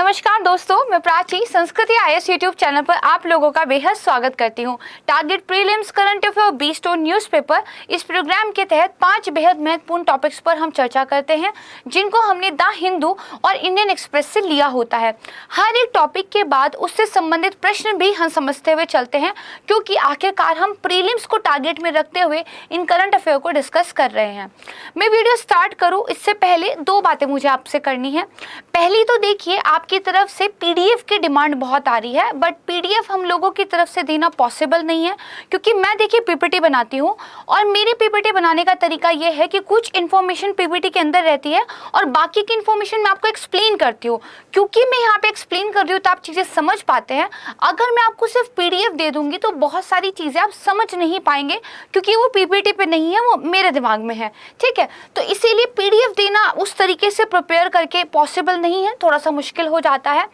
नमस्कार दोस्तों, मैं प्राची संस्कृति आईएएस यूट्यूब चैनल पर आप लोगों का बेहद स्वागत करती हूं। टारगेट प्रीलिम्स करंट अफेयर बीस्टोन न्यूज़पेपर इस प्रोग्राम के तहत 5 बेहद महत्वपूर्ण टॉपिक्स पर हम चर्चा करते हैं, जिनको हमने द हिंदू और इंडियन एक्सप्रेस से लिया होता है। हर एक टॉपिक के बाद उससे संबंधित प्रश्न भी हम समझते हुए चलते हैं, क्योंकि आखिरकार हम प्रीलिम्स को टारगेट में रखते हुए इन करंट अफेयर को डिस्कस कर रहे हैं। मैं वीडियो स्टार्ट करूँ इससे पहले 2 बातें मुझे आपसे करनी है। पहली तो देखिए, आपकी तरफ से पीडीएफ की डिमांड बहुत आ रही है, बट पीडीएफ हम लोगों की तरफ से देना पॉसिबल नहीं है, क्योंकि मैं देखिए पीपीटी बनाती हूँ और मेरी पीपीटी बनाने का तरीका ये है कि कुछ इन्फॉर्मेशन पीपीटी के अंदर रहती है और बाकी की इन्फॉर्मेशन मैं आपको एक्सप्लेन करती हूँ। क्योंकि मैं यहाँ पे एक्सप्लेन कर रही हूँ तो आप चीज़ें समझ पाते हैं। अगर मैं आपको सिर्फ पीडीएफ दे दूंगी तो बहुत सारी चीज़ें आप समझ नहीं पाएंगे, क्योंकि वो पीपीटी पे नहीं है, वो मेरे दिमाग में है। ठीक है, तो इसीलिए पीडीएफ देना उस तरीके से प्रिपेयर करके पॉसिबल नहीं है, थोड़ा सा मुश्किल हो जाता है।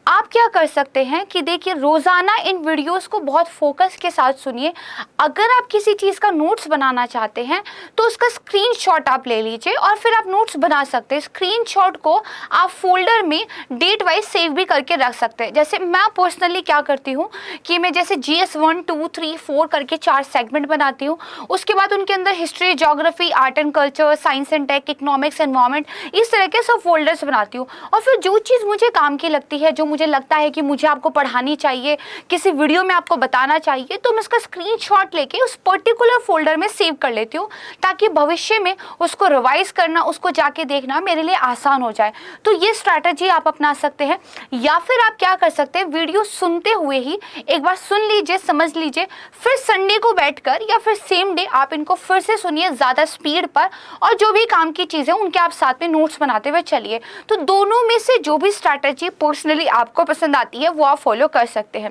आप क्या कर सकते हैं कि देखिए, रोजाना इन वीडियोस को बहुत फोकस के साथ सुनिए। अगर आप किसी चीज़ का नोट्स बनाना चाहते हैं तो उसका स्क्रीनशॉट आप ले लीजिए और फिर आप नोट्स बना सकते हैं। स्क्रीनशॉट को आप फोल्डर में डेट वाइज सेव भी करके रख सकते हैं। जैसे मैं पर्सनली क्या करती हूँ कि मैं जैसे GS 1, 2, 3, 4 करके 4 सेगमेंट बनाती हूँ। उसके बाद उनके अंदर history, geography, art and culture, science and tech, economics, environment, इस तरह के सब फोल्डर्स बनाती हूँ। और फिर जो चीज़ मुझे काम की लगती है, जो मुझे लगता है कि मुझे आपको पढ़ानी चाहिए, किसी वीडियो में आपको बताना चाहिए, तो मैं उसका स्क्रीनशॉट लेके उस पर्टिकुलर फोल्डर में सेव कर लेती हूँ, ताकि भविष्य में उसको रिवाइज करना, उसको जाके देखना मेरे लिए आसान हो जाए। तो ये स्ट्रैटेजी आप अपना सकते हैं। या फिर आप क्या कर सकते हैं, वीडियो सुनते हुए ही एक बार सुन लीजिए, समझ लीजिए, फिर संडे को बैठकर या फिर सेम डे आप इनको फिर से सुनिए ज़्यादा स्पीड पर, और जो भी काम की चीज़ें उनके आप साथ में नोट्स बनाते हुए चलिए। तो दोनों में से जो भी स्ट्रैटेजी पर्सनली आपको पसंद आती है वो आप फॉलो कर सकते हैं।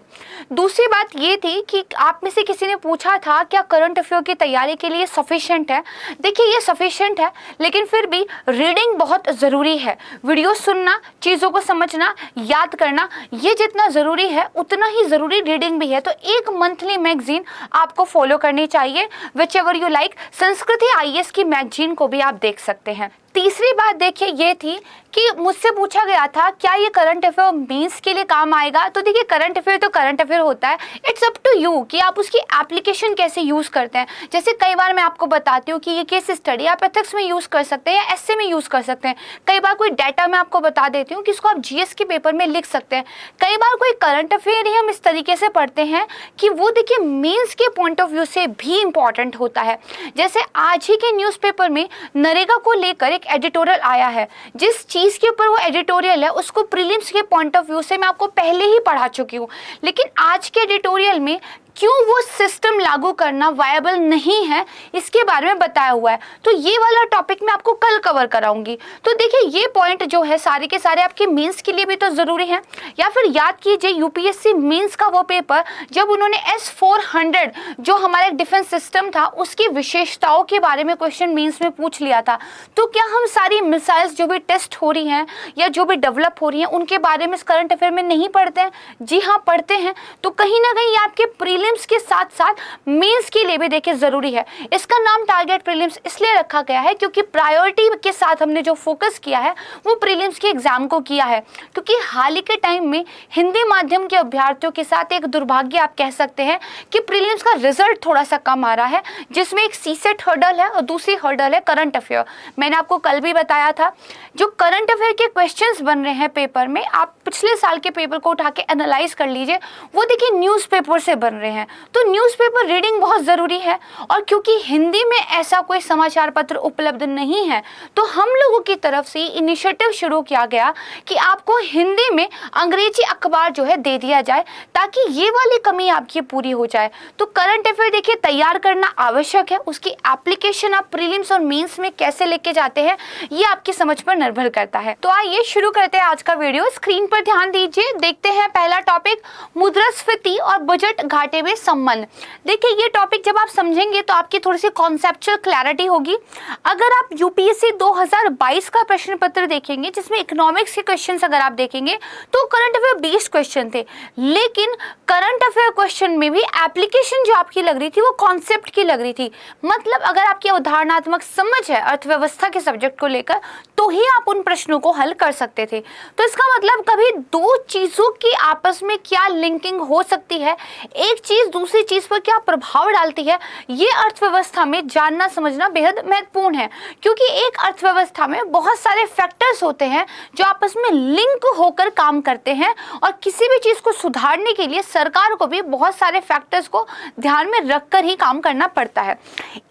दूसरी बात ये थी कि आप में से किसी ने पूछा था क्या करंट अफेयर की तैयारी के लिए सफिशिएंट है। देखिए, ये सफिशिएंट है, लेकिन फिर भी रीडिंग बहुत ज़रूरी है। वीडियो सुनना, चीज़ों को समझना, याद करना, ये जितना ज़रूरी है उतना ही ज़रूरी रीडिंग भी है। तो एक मंथली मैगजीन आपको फॉलो करनी चाहिए, विच एवर यू लाइक। संस्कृति आईएएस की मैगजीन को भी आप देख सकते हैं। तीसरी बात देखिए ये थी कि मुझसे पूछा गया था क्या ये करंट अफेयर मेंस के लिए काम आएगा। तो देखिए, करंट अफेयर तो करंट अफेयर होता है, इट्स अप टू यू कि आप उसकी एप्लीकेशन कैसे यूज़ करते हैं। जैसे कई बार मैं आपको बताती हूँ कि ये केस स्टडी आप एथिक्स में यूज़ कर सकते हैं या एसए में यूज़ कर सकते हैं। कई बार कोई डाटा मैं आपको बता देती हूँ कि इसको आप जीएस के पेपर में लिख सकते हैं। कई बार कोई करंट अफेयर ही हम इस तरीके से पढ़ते हैं कि वो देखिए मेंस के पॉइंट ऑफ व्यू से भी इम्पॉर्टेंट होता है। जैसे आज ही के न्यूज़पेपर में नरेगा को लेकर एडिटोरियल आया है। जिस चीज़ के ऊपर वो एडिटोरियल है उसको प्रीलिम्स के पॉइंट ऑफ व्यू से मैं आपको पहले ही पढ़ा चुकी हूँ, लेकिन आज के एडिटोरियल में क्यों वो सिस्टम लागू करना वायबल नहीं है इसके बारे में बताया हुआ है। तो ये वाला टॉपिक मैं आपको कल कवर कराऊंगी। तो देखिए, ये पॉइंट जो है सारे के सारे आपके मेंस के लिए भी तो ज़रूरी है। या फिर याद कीजिए यूपीएससी मेंस का वो पेपर जब उन्होंने S400 जो हमारा डिफेंस सिस्टम था उसकी विशेषताओं के बारे में क्वेश्चन मेंस में पूछ लिया था। तो क्या हम सारी मिसाइल्स जो भी टेस्ट हो रही हैं या जो भी डेवलप हो रही हैं उनके बारे में करंट अफेयर में नहीं पढ़ते हैं? जी हाँ, पढ़ते हैं। तो कहीं ना कहीं आपके प्रीलिम्स के साथ साथ मेंस के लिए भी देखिए जरूरी है। इसका नाम टारगेट प्रीलिम्स इसलिए रखा गया है क्योंकि प्रायोरिटी के साथ हमने जो फोकस किया है वो प्रीलिम्स के एग्जाम को किया है। क्योंकि हाल ही के टाइम में हिंदी माध्यम के अभ्यर्थियों के साथ एक दुर्भाग्य आप कह सकते हैं कि प्रीलिम्स का रिजल्ट थोड़ा सा कम आ रहा है, जिसमें एक सीसेट हर्डल है और दूसरी हर्डल है करंट अफेयर। मैंने आपको कल भी बताया था, जो करंट अफेयर के क्वेश्चंस बन रहे हैं पेपर में, आप पिछले साल के पेपर को उठा के एनालाइज कर लीजिए, वो देखिए न्यूज़पेपर से बन रहे हैं। तो न्यूज़पेपर रीडिंग बहुत ज़रूरी है। और क्योंकि हिंदी में ऐसा कोई समाचार पत्र उपलब्ध नहीं है, तो हम लोगों की तरफ से इनिशिएटिव शुरू किया गया कि आपको हिंदी में अंग्रेजी अखबार जो है दे दिया जाए, ताकि ये वाली कमी आपकी पूरी हो जाए। तो करंट अफेयर देखिए तैयार करना आवश्यक है, उसकी एप्लीकेशन आप प्रीलिम्स और मेंस में कैसे लेके जाते हैं ये आपकी समझ पर निर्भर करता है। तो आइए शुरू करते हैं आज का वीडियो। स्क्रीन पर ध्यान दीजिए, देखते हैं पहला टॉपिक, मुद्रास्फीति और बजट घाटे में संबंध। देखिए, ये टॉपिक जब आप समझेंगे तो आपकी थोड़ी सी कॉन्सेप्चुअल क्लैरिटी होगी। अगर आप यूपीएससी 2022 का प्रश्न पत्र देखेंगे, जिसमें इकोनॉमिक्स के क्वेश्चंस अगर आप देखेंगे तो करंट अफेयर बेस्ड क्वेश्चन थे, लेकिन करंट अफेयर क्वेश्चन में भी एप्लीकेशन जो आपकी लग रही थी वो कॉन्सेप्ट की लग रही थी। मतलब अगर आपकी अवधारणात्मक समझ है अर्थव्यवस्था के सब्जेक्ट को लेकर तो ही आप उन प्रश्नों को हल कर सकते थे। तो इसका मतलब कभी अभी दो चीजों की आपस में क्या लिंकिंग हो सकती है, एक चीज दूसरी चीज पर क्या प्रभाव डालती है, ये अर्थव्यवस्था में जानना समझना बेहद महत्वपूर्ण है। क्योंकि एक अर्थव्यवस्था में बहुत सारे फैक्टर्स होते हैं जो आपस में लिंक होकर काम करते हैं, और किसी भी चीज को सुधारने के लिए सरकार को भी बहुत सारे फैक्टर्स को ध्यान में रखकर ही काम करना पड़ता है।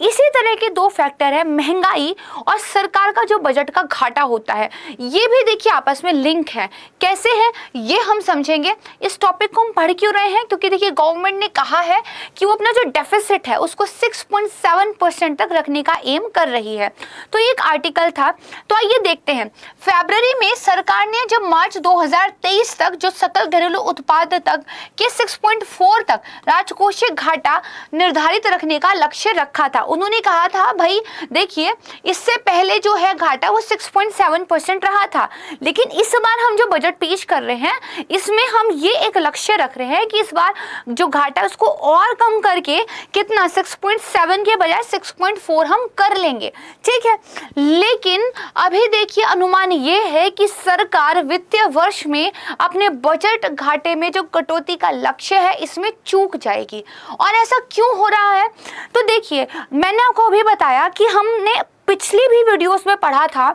इसी तरह के दो फैक्टर है, महंगाई और सरकार का जो बजट का घाटा होता है। ये भी देखिए आपस में लिंक है। कैसे है ये हम समझेंगे। इस टॉपिक को हम पढ़ क्यों रहे हैं, क्योंकि देखिए गवर्नमेंट ने कहा है कि वो अपना जो डेफिसिट है उसको 6.7% तक रखने का एम कर रही है। तो एक आर्टिकल था, तो आइए देखते हैं। फरवरी में सरकार ने जब मार्च 2023 तक जो सकल घरेलू उत्पाद तक के 6.4 तक राजकोषीय घाटा निर्धारित रखने का लक्ष्य रखा था। उन्होंने कहा था भाई देखिए इससे पहले जो है घाटा वो 6.7% रहा था, लेकिन इस बार हम जो बजट पेश कर रहे हैं इसमें हम ये एक लक्ष्य रख रहे हैं कि इस बार जो घाटा है उसको और कम करके कितना 6.7 के बजाय 6.4 हम कर लेंगे, ठीक है। लेकिन अभी देखिए अनुमान ये है कि सरकार वित्तीय वर्ष में अपने बजट घाटे में जो कटौती का लक्ष्य है इसमें चूक जाएगी। और ऐसा क्यों हो रहा है, तो देखिए मैंने आपको अभी बताया कि हमने पिछली भी वीडियोस में पढ़ा था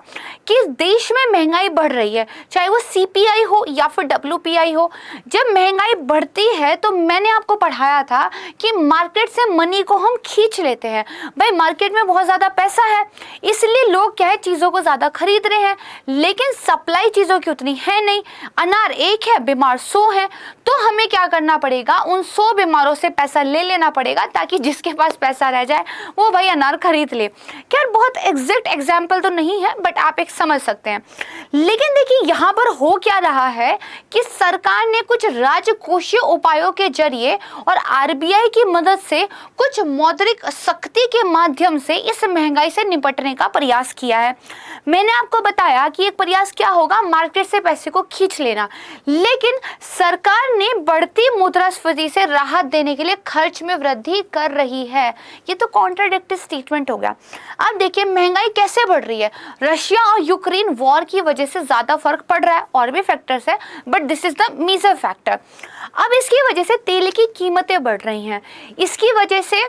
कि देश में महंगाई बढ़ रही है, चाहे वो सीपीआई हो या फिर डब्ल्यूपीआई हो। जब महंगाई बढ़ती है तो मैंने आपको पढ़ाया था कि मार्केट से मनी को हम खींच लेते हैं। भाई मार्केट में बहुत ज़्यादा पैसा है इसलिए लोग क्या है चीज़ों को ज़्यादा खरीद रहे हैं, लेकिन सप्लाई चीज़ों की उतनी है नहीं। अनार एक है, बीमार 100 है, तो हमें क्या करना पड़ेगा, उन 100 बीमारों से पैसा ले लेना पड़ेगा ताकि जिसके पास पैसा रह जाए वो भाई अनार खरीद ले। क्या बहुत एग्जैक्ट एग्जाम्पल तो नहीं है बट आप एक समझ सकते हैं। लेकिन देखिए यहाँ पर हो क्या रहा है कि सरकार ने कुछ राजकोषीय उपायों के जरिए और आरबीआई की मदद से कुछ मौद्रिक सख्ती के माध्यम से इस महंगाई से निपटने का प्रयास किया है। मैंने आपको बताया कि एक प्रयास क्या होगा, मार्केट से पैसे को खींच लेना, लेकिन सरकार ने बढ़ती मुद्रास्फीति से राहत देने के लिए खर्च में वृद्धि कर रही है। ये तो कॉन्ट्राडिक्टरी स्टेटमेंट हो गया। अब देखिए महंगाई कैसे बढ़ रही है, रशिया और यूक्रेन वॉर की वजह से ज्यादा फर्क पड़ रहा है, और भी फैक्टर्स है but this is the major factor. अब इसकी वजह से तेल की कीमतें बढ़ रही हैं, इसकी वजह से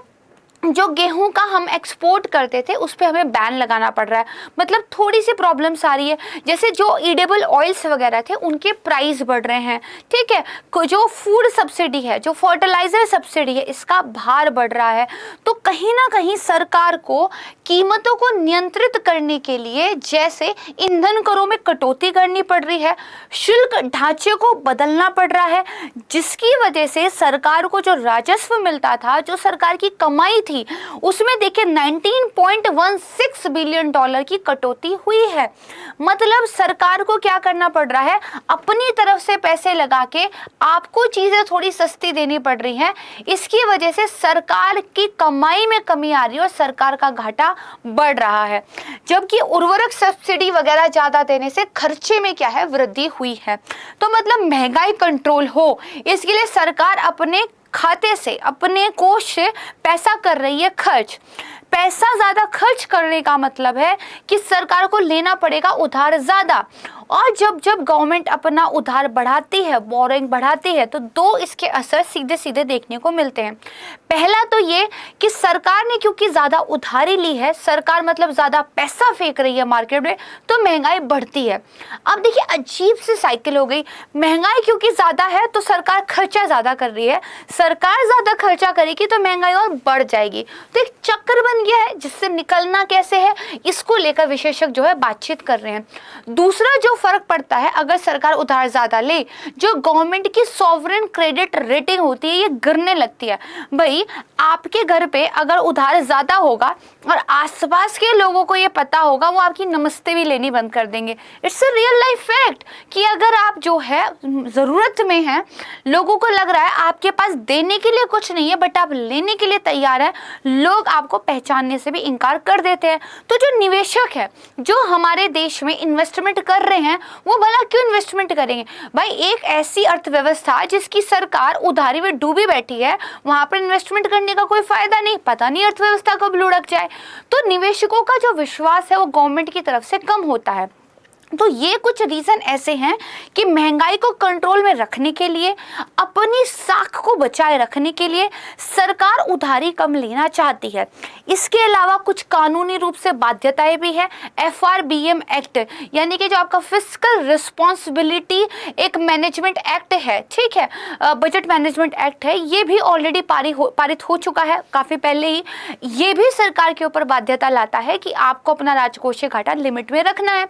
जो गेहूं का हम एक्सपोर्ट करते थे उस पर हमें बैन लगाना पड़ रहा है। मतलब थोड़ी सी प्रॉब्लम्स आ रही है, जैसे जो ईडेबल ऑयल्स वगैरह थे उनके प्राइस बढ़ रहे हैं, ठीक है। जो फूड सब्सिडी है, जो फर्टिलाइजर सब्सिडी है, इसका भार बढ़ रहा है। तो कहीं ना कहीं सरकार को कीमतों को नियंत्रित करने के लिए जैसे ईंधन करों में कटौती करनी पड़ रही है, शुल्क ढांचे को बदलना पड़ रहा है, जिसकी वजह से सरकार को जो राजस्व मिलता था, जो सरकार की कमाई थी, उसमें देखिए 19.16 बिलियन डॉलर की कटौती हुई है। मतलब सरकार को क्या करना पड़ रहा है, अपनी तरफ से पैसे लगा के आपको चीजें थोड़ी सस्ती देनी पड़ रही हैं। इसकी वजह से सरकार की कमाई में कमी आ रही है और सरकार का घाटा बढ़ रहा है, जबकि उर्वरक सब्सिडी वगैरह ज्यादा देने से खर्चे में क्या है, वृद्धि हुई है। तो मतलब महंगाई कंट्रोल हो इसके लिए सरकार अपने खाते से, अपने कोष से पैसा कर रही है खर्च। पैसा ज्यादा खर्च करने का मतलब है कि सरकार को लेना पड़ेगा उधार ज्यादा, और जब जब गवर्नमेंट अपना उधार बढ़ाती है, बोरिंग बढ़ाती है, तो दो इसके असर सीधे सीधे देखने को मिलते हैं। पहला तो ये कि सरकार ने क्योंकि ज्यादा उधारी ली है, सरकार मतलब ज्यादा पैसा फेंक रही है मार्केट में, तो महंगाई बढ़ती है। अब देखिए अजीब सी साइकिल हो गई, महंगाई क्योंकि ज्यादा है तो सरकार खर्चा ज्यादा कर रही है, सरकार ज्यादा खर्चा करेगी तो महंगाई और बढ़ जाएगी। तो एक चक्र बन गया है, जिससे निकलना कैसे है इसको लेकर विशेषज्ञ जो है बातचीत कर रहे हैं। दूसरा जो फर्क पड़ता है, अगर सरकार उधार ज्यादा ले, जो गवर्नमेंट की सॉवरेन क्रेडिट रेटिंग होती है ये गिरने लगती है। भाई आपके घर पे अगर उधार ज्यादा होगा और आसपास के लोगों को ये पता होगा, वो आपकी नमस्ते भी लेनी बंद कर देंगे। It's a real life fact कि अगर आप जो है जरूरत में हैं, लोगों को लग रहा है आपके पास देने के लिए कुछ नहीं है बट आप लेने के लिए तैयार हैं, लोग आपको पहचानने से भी इनकार कर देते हैं। तो जो निवेशक है, जो हमारे देश में इन्वेस्टमेंट कर रहे हैं, वो भला क्यों इन्वेस्टमेंट करेंगे? भाई एक ऐसी अर्थव्यवस्था जिसकी सरकार उधारी में डूबी बैठी है, वहां पर इन्वेस्टमेंट करने का कोई फायदा नहीं, पता नहीं अर्थव्यवस्था कब लुढ़क जाए। तो निवेशकों का जो विश्वास है वो गवर्नमेंट की तरफ से कम होता है। तो ये कुछ रीज़न ऐसे हैं कि महंगाई को कंट्रोल में रखने के लिए, अपनी साख को बचाए रखने के लिए सरकार उधारी कम लेना चाहती है। इसके अलावा कुछ कानूनी रूप से बाध्यताएं भी है। FRBM एक्ट यानी कि जो आपका फिस्कल रिस्पॉन्सिबिलिटी एक मैनेजमेंट एक्ट है, ठीक है, बजट मैनेजमेंट एक्ट है, ये भी ऑलरेडी पारित हो चुका है काफ़ी पहले ही। ये भी सरकार के ऊपर बाध्यता लाता है कि आपको अपना राजकोषीय घाटा लिमिट में रखना है।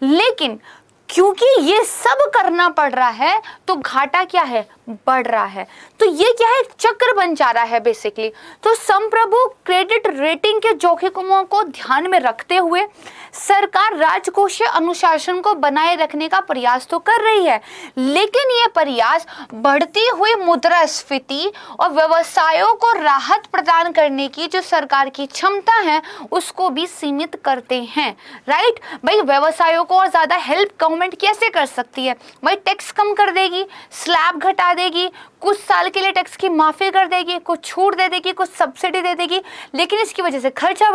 लेकिन क्योंकि ये सब करना पड़ रहा है तो घाटा क्या है, बढ़ रहा है। तो ये क्या है, चक्र बन जा रहा है बेसिकली। तो संप्रभु क्रेडिट रेटिंग के जोखिमों को ध्यान में रखते हुए सरकार राजकोषीय अनुशासन को बनाए रखने का प्रयास तो कर रही है, लेकिन ये प्रयास बढ़ती हुई मुद्रास्फीति और व्यवसायों को राहत प्रदान करने की जो सरकार की क्षमता है उसको भी सीमित करते हैं। राइट भाई, व्यवसायों को और ज्यादा हेल्प गवर्नमेंट कैसे कर सकती है भाई? टैक्स कम कर देगी, स्लैब घटा देगी, कुछ साल के लिए टैक्स की माफी कर देगी, कुछ छूट दे देगी, कुछ सब्सिडी दे देगी, लेकिन इसकी वजह से खर्चा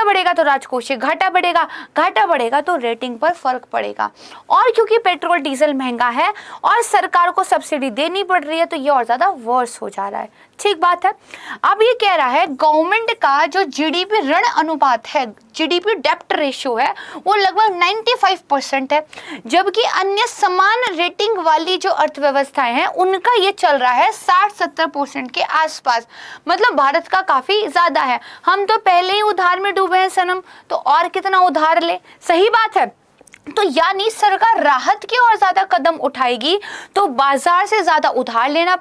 बढ़ेगा तो राजकोषीय घाटा बढ़ेगा, घाटा बढ़ेगा तो रेटिंग पर फर्क पड़ेगा। और क्योंकि पेट्रोल डीजल महंगा है और सरकार को सब्सिडी देनी पड़ रही है तो ये और ज्यादा वर्स हो जा रहा है। ठीक बात है। अब ये कह रहा है गवर्नमेंट का जो जीडीपी ऋण अनुपात है, जीडीपी डेप्ट रेशियो है, वो लगभग 95% है, जबकि अन्य समान रेटिंग वाली जो अर्थव्यवस्थाएं हैं उनका ये चल रहा है 60-70% के आसपास। मतलब भारत का काफी ज्यादा है। हम तो पहले ही उधार में डूबे हैं सनम, तो और कितना उधार ले। सही बात है। तो यानी सरकार राहत की और ज्यादा कदम उठाएगी तो बाजार से ज्यादा उधार लेना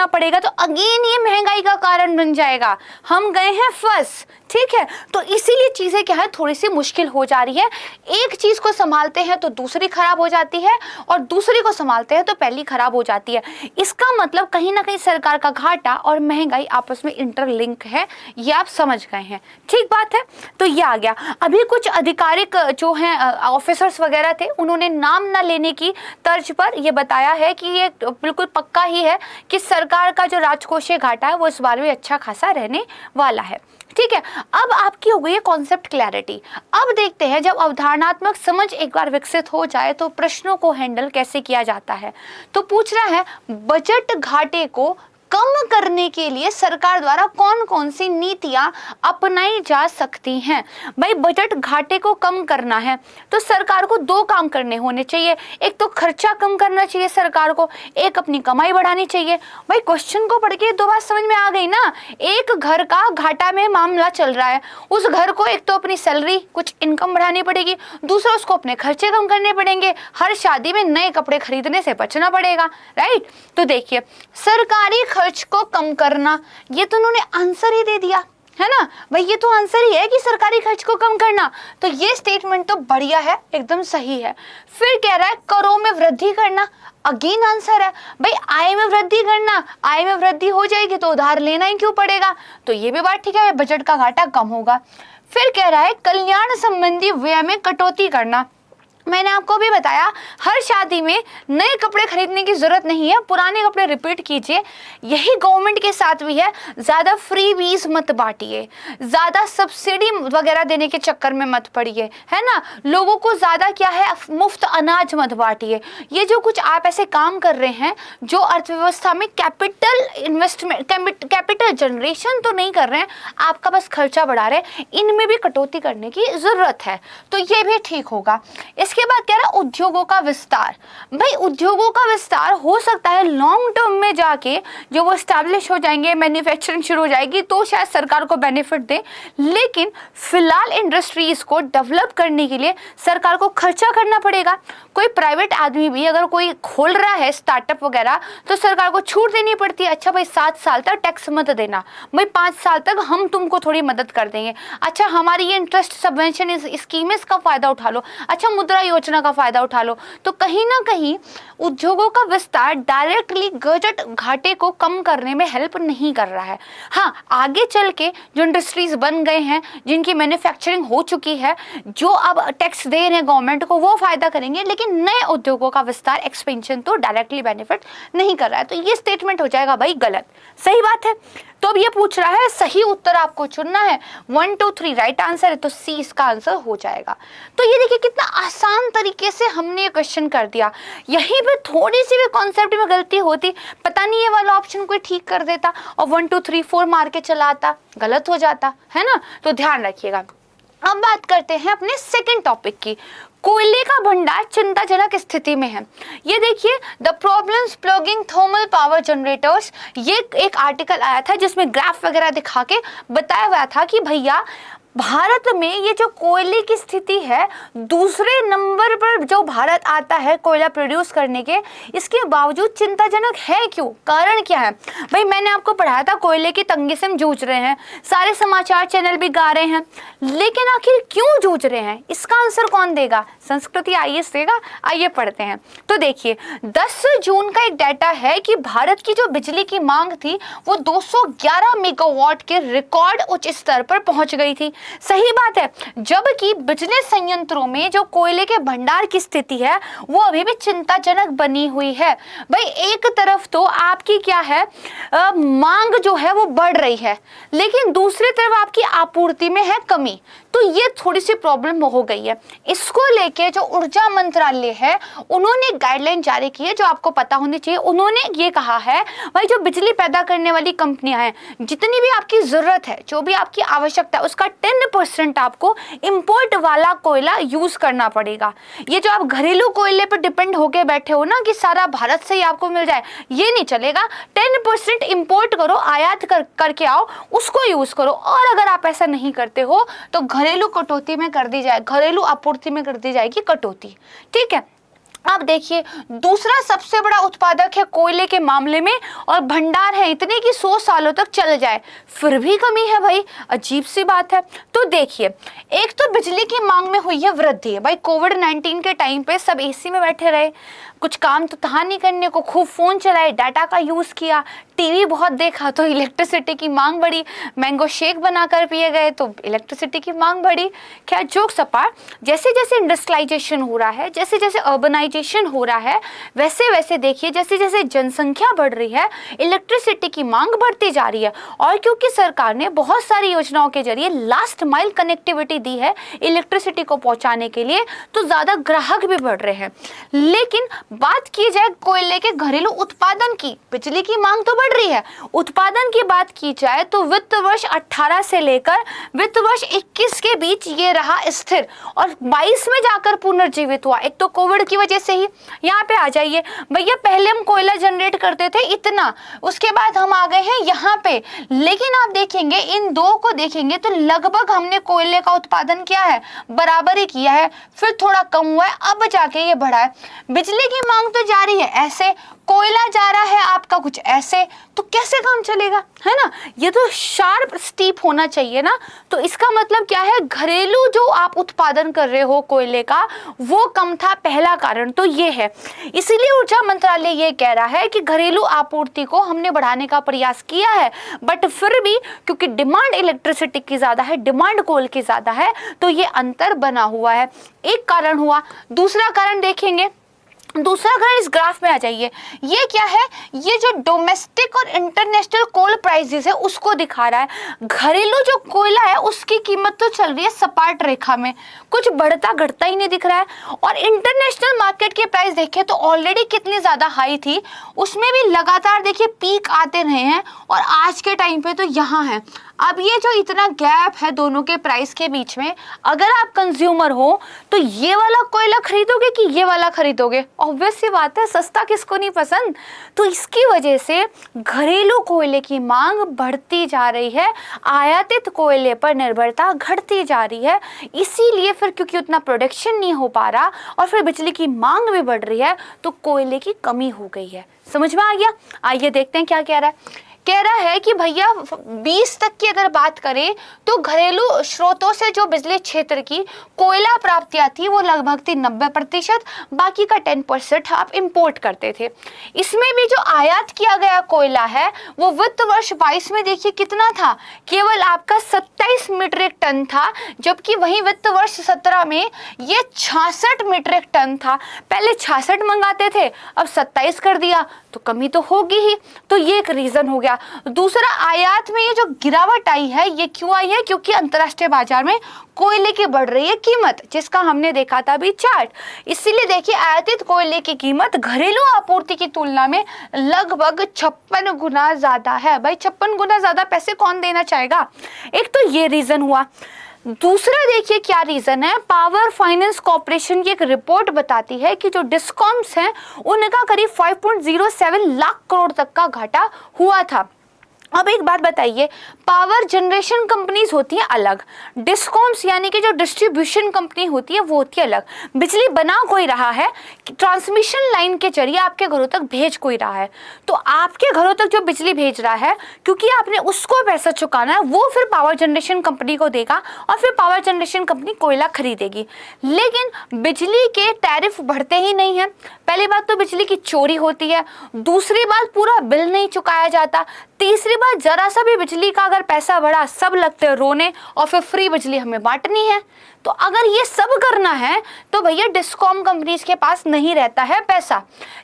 पड़ेगा, तो अगेन ये महंगाई का कारण बन जाएगा। हम गए हैं फंस, ठीक है। तो इसीलिए चीजें क्या है, थोड़ी सी मुश्किल हो जा रही है। एक चीज को संभालते हैं तो दूसरी खराब हो जाती है और दूसरी को संभालते हैं तो पहली खराब हो जाती है। इसका मतलब कहीं ना कहीं सरकार का घाटा और महंगाई आपस में इंटरलिंक है, ये आप समझ गए हैं। ठीक बात है। तो ये आ गया। अभी कुछ आधिकारिक जो हैं ऑफिसर्स वगैरह थे, उन्होंने नाम ना लेने की तर्ज पर ये बताया है कि ये बिल्कुल पक्का ही है कि सरकार का जो राजकोषीय घाटा है वो इस बार भी अच्छा खासा रहने वाला है। ठीक है। अब आपकी हो गई है कॉन्सेप्ट क्लैरिटी। अब देखते हैं जब अवधारणात्मक समझ एक बार विकसित हो जाए तो प्रश्नों को हैंडल कैसे किया जाता है। तो पूछ रहा है बजट घाटे को कम करने के लिए सरकार द्वारा कौन कौन सी नीतियां अपनाई जा सकती हैं। भाई बजट घाटे को कम करना है तो सरकार को दो काम करने होने चाहिए। एक तो खर्चा कम करना चाहिए सरकार को, एक अपनी कमाई बढ़ानी चाहिए। भाई क्वेश्चन को पढ़ के दो बात समझ में आ गई ना। एक घर का घाटा में मामला चल रहा है, उस घर को एक तो अपनी सैलरी कुछ इनकम बढ़ानी पड़ेगी, दूसरा उसको अपने खर्चे कम करने पड़ेंगे, हर शादी में नए कपड़े खरीदने से बचना पड़ेगा। राइट। तो देखिए सरकारी खर्च को कम करना, ये तो उन्होंने आंसर ही दे दिया है ना भाई, ये तो आंसर ही है कि सरकारी खर्च को कम करना। तो ये स्टेटमेंट तो बढ़िया है, एकदम सही है। फिर कह रहा है करों में वृद्धि करना, अगेन आंसर है भाई। आय में वृद्धि करना, आय में वृद्धि हो जाएगी तो उधार लेना ही क्यों पड़ेगा, तो ये भी बात ठीक है, बजट का घाटा कम होगा। फिर कह रहा है कल्याण संबंधी व्यय में कटौती करना। मैंने आपको भी बताया हर शादी में नए कपड़े खरीदने की जरूरत नहीं है, पुराने कपड़े रिपीट कीजिए। यही गवर्नमेंट के साथ भी है, ज्यादा फ्रीबीज मत बांटिए, ज्यादा सब्सिडी वगैरह देने के चक्कर में मत पड़िए, है ना। लोगों को ज्यादा क्या है, मुफ्त अनाज मत बांटिए। ये जो कुछ आप ऐसे काम कर रहे हैं जो अर्थव्यवस्था में कैपिटल इन्वेस्टमेंट, कैपिटल जनरेशन तो नहीं कर रहे हैं, आपका बस खर्चा बढ़ा रहे हैं, इनमें भी कटौती करने की जरूरत है। तो ये भी ठीक होगा। इसके बाद कह रहा है उद्योगों का विस्तार। भाई उद्योगों का विस्तार हो सकता है लॉन्ग टर्म में जाके जो वो स्टैब्लिश हो जाएंगे, मैन्युफैक्चरिंग शुरू हो जाएगी तो शायद सरकार को बेनिफिट दे, लेकिन फिलहाल इंडस्ट्रीज को डेवलप करने के लिए सरकार को खर्चा करना पड़ेगा। कोई प्राइवेट आदमी भी अगर कोई खोल रहा है स्टार्टअप वगैरह तो सरकार को छूट देनी पड़ती है। अच्छा भाई 7 साल तक टैक्स मत देना, भाई 5 साल तक हम तुमको थोड़ी मदद कर देंगे। अच्छा हमारी ये इंटरेस्ट सबवेंशन स्कीम का फायदा उठा लो, अच्छा मुद्रा योजना का फायदा उठा लो। तो कहीं ना कहीं उद्योगों का विस्तार डायरेक्टली बजट घाटे को कम करने में हेल्प नहीं कर रहा है। हाँ आगे चल के जो इंडस्ट्रीज बन गए हैं, जिनकी मैन्युफैक्चरिंग हो चुकी है, जो अब टैक्स दे रहे हैं गवर्नमेंट को, वो फायदा करेंगे, लेकिन नए उद्योगों का विस्तार एक्सपेंशन तो डायरेक्टली बेनिफिट नहीं कर रहा है। तो ये स्टेटमेंट हो जाएगा भाई गलत। सही बात है। तो अब ये पूछ रहा है सही उत्तर आपको चुनना है, 1 2 3 राइट आंसर है, तो सी इसका आंसर हो जाएगा। तो ये देखिए कितना आसान तरीके से हमने ये क्वेश्चन कर दिया। यहीं पे थोड़ी सी भी कॉन्सेप्ट में गलती होती, पता नहीं ये वाला ऑप्शन कोई ठीक कर देता और 1 2 3 4 मार के चलाता, गलत हो जाता है ना। तो ध्यान रखिएगा। अब बात करते हैं अपने सेकंड टॉपिक की। कोयले का भंडार चिंताजनक स्थिति में है। ये देखिए the problems plugging thermal power generators, ये एक आर्टिकल आया था जिसमें ग्राफ वगैरह दिखा के बताया हुआ था कि भैया भारत में ये जो कोयले की स्थिति है, दूसरे नंबर पर जो भारत आता है कोयला प्रोड्यूस करने के, इसके बावजूद चिंताजनक है क्यों, कारण क्या है? भाई मैंने आपको पढ़ाया था कोयले की तंगी से हम जूझ रहे हैं, सारे समाचार चैनल भी गा रहे हैं, लेकिन आखिर क्यों जूझ रहे हैं, इसका आंसर कौन देगा? संस्कृति आईएएस देगा। आइए पढ़ते हैं। तो देखिए 10 जून का एक डाटा है कि भारत की जो बिजली की मांग थी वो 211 मेगावाट के रिकॉर्ड उच्च स्तर पर पहुंच गई थी। सही बात है, जबकि बिजली संयंत्रों में जो कोयले के भंडार की स्थिति है वो अभी भी चिंताजनक बनी हुई है। भाई एक तरफ तो आपकी क्या है, मांग जो है वो बढ़ रही है, लेकिन दूसरी तरफ आपकी आपूर्ति में है कमी। तो ये थोड़ी सी प्रॉब्लम हो गई है। इसको लेके जो ऊर्जा मंत्रालय है उन्होंने गाइडलाइन जारी की है जो आपको पता होनी चाहिए। उन्होंने ये कहा है भाई जो बिजली पैदा करने वाली कंपनियां हैं, जितनी भी आपकी जरूरत है, जो भी आपकी आवश्यकता है, उसका 10% आपको इंपोर्ट वाला कोयला यूज करना पड़ेगा। ये जो आप घरेलू कोयले पर डिपेंड होके बैठे हो ना कि सारा भारत से ही आपको मिल जाए, ये नहीं चलेगा। 10% इंपोर्ट करो, आयात करके आओ, उसको यूज करो। और अगर आप ऐसा नहीं करते हो तो घरेलू कटौती में कर दी जाए, घरेलू आपूर्ति में कर दी जाएगी कटौती। ठीक है। अब देखिए दूसरा सबसे बड़ा उत्पादक है कोयले के मामले में, और भंडार है इतने कि 100 सालों तक चल जाए, फिर भी कमी है। भाई अजीब सी बात है। तो देखिए एक तो बिजली की मांग में हुई है वृद्धि। भाई कोविड-19 के टाइम पे सब एसी में बैठे रहे, कुछ काम तो था नहीं करने को, खूब फोन चलाए, डाटा का यूज किया, टीवी बहुत देखा, तो इलेक्ट्रिसिटी की मांग बढ़ी, मैंगो शेक बनाकर पिए गए तो इलेक्ट्रिसिटी की मांग बढ़ी। खैर जोक्स अपार्ट, जैसे जैसे इंडस्ट्रियलाइजेशन हो रहा है, जैसे जैसे अर्बनाइजेशन हो रहा है, वैसे वैसे देखिए जैसे जैसे जनसंख्या बढ़ रही है, इलेक्ट्रिसिटी की मांग बढ़ती जा रही है। और क्योंकि सरकार ने बहुत सारी योजनाओं के जरिए लास्ट माइल कनेक्टिविटी दी है इलेक्ट्रिसिटी को पहुंचाने के लिए, तो ज्यादा ग्राहक भी बढ़ रहे हैं। लेकिन बात की जाए कोयले के घरेलू उत्पादन की, बिजली की मांग तो बढ़ रही है, उत्पादन की बात की जाए तो वित्त वर्ष 18 से लेकर वित्त वर्ष 21 के बीच ये रहा स्थिर, और 22 में जाकर पुनर्जीवित हुआ। एक तो कोविड की वजह से ही। यहाँ पे आ जाइए भैया, पहले हम कोयला जनरेट करते थे इतना, उसके बाद हम आ गए हैं यहाँ पे, लेकिन आप देखेंगे इन दो को देखेंगे तो लगभग हमने कोयले का उत्पादन किया है, बराबर ही किया है, फिर थोड़ा कम हुआ है, अब जाके ये बढ़ा है। बिजली की मांग तो जारी है ऐसे, कोयला जा रहा है आपका कुछ ऐसे, तो कैसे काम चलेगा, है ना। ये तो शार्प स्टीप होना चाहिए ना। तो इसका मतलब क्या है, घरेलू जो आप उत्पादन कर रहे हो कोयले का वो कम था, पहला कारण तो ये है। इसीलिए ऊर्जा मंत्रालय ये कह रहा है कि घरेलू आपूर्ति को हमने बढ़ाने का प्रयास किया है, बट फिर भी क्योंकि डिमांड इलेक्ट्रिसिटी की ज्यादा है, डिमांड कोल की ज्यादा है, तो ये अंतर बना हुआ है। एक कारण हुआ। दूसरा कारण देखेंगे, दूसरा कारण इस ग्राफ में आ जाइए, ये क्या है, ये जो डोमेस्टिक और इंटरनेशनल कोल प्राइसेस है उसको दिखा रहा है। घरेलू जो कोयला है उसकी कीमत तो चल रही है सपाट रेखा में, कुछ बढ़ता घटता ही नहीं दिख रहा है। और इंटरनेशनल मार्केट के प्राइस देखें तो ऑलरेडी कितनी ज्यादा हाई थी, उसमें भी लगातार देखिए पीक आते रहे हैं, और आज के टाइम पे तो यहाँ है। अब ये जो इतना गैप है दोनों के प्राइस के बीच में, अगर आप कंज्यूमर हो तो ये वाला कोयला खरीदोगे कि ये वाला खरीदोगे? ऑब्वियस सी बात है, सस्ता किसको नहीं पसंद। तो इसकी वजह से घरेलू कोयले की मांग बढ़ती जा रही है, आयातित कोयले पर निर्भरता घटती जा रही है। इसीलिए फिर क्योंकि उतना प्रोडक्शन नहीं हो पा रहा और फिर बिजली की मांग भी बढ़ रही है, तो कोयले की कमी हो गई है। समझ में आ गया? आइए देखते हैं क्या कह रहा है। कह रहा है कि भैया 20 तक की अगर बात करें तो घरेलू स्रोतों से जो बिजली क्षेत्र की कोयला प्राप्तियां थी वो लगभग थी 90%, बाकी का 10% आप इंपोर्ट करते थे। इसमें भी जो आयात किया गया कोयला है वो वित्त वर्ष 22 में देखिए कितना था, केवल आपका 27 मीट्रिक टन था, जबकि वही वित्त वर्ष 17 में ये 66 मीट्रिक टन था। पहले 66 मंगाते थे, अब 27 कर दिया, तो कमी तो होगी ही। तो ये एक रीजन हो गया। गया। दूसरा, आयात में ये जो गिरावट आई है ये क्यों आई है? क्योंकि अंतर्राष्ट्रीय बाजार में कोयले की बढ़ रही है कीमत, जिसका हमने देखा था अभी चार्ट। इसीलिए देखिए आयातित कोयले की कीमत घरेलू आपूर्ति की तुलना में लगभग 56 गुना ज्यादा है। भाई 56 गुना ज्यादा पैसे कौन देना चाहेगा? एक तो ये रीजन हुआ। दूसरा देखिए क्या रीजन है, पावर फाइनेंस कॉर्पोरेशन की एक रिपोर्ट बताती है कि जो डिस्कॉम्स हैं उनका करीब 5.07 लाख करोड़ तक का घाटा हुआ था। अब एक बात बताइए, पावर जनरेशन कंपनीज होती है अलग, डिस्कॉम्स यानी कि जो डिस्ट्रीब्यूशन कंपनी होती है वो होती है अलग। बिजली बना कोई रहा है, ट्रांसमिशन लाइन के जरिए आपके घरों तक भेज कोई रहा है, तो आपके घरों तक जो बिजली भेज रहा है क्योंकि आपने उसको पैसा चुकाना है, वो फिर पावर जनरेशन कंपनी को देगा और फिर पावर जनरेशन कंपनी कोयला खरीदेगी। लेकिन बिजली के टैरिफ बढ़ते ही नहीं है। पहली बात तो बिजली की चोरी होती है, दूसरी बात पूरा बिल नहीं चुकाया जाता, तीसरी बात जरा सा भी बिजली का अगर पैसा बढ़ा सब लगते हैं रोने और फिर फ्री बिजली हमें बांटनी है। तो अगर ये सब करना है तो भैया डिस्कॉम कंपनीज के पास नहीं रहता है पैसा।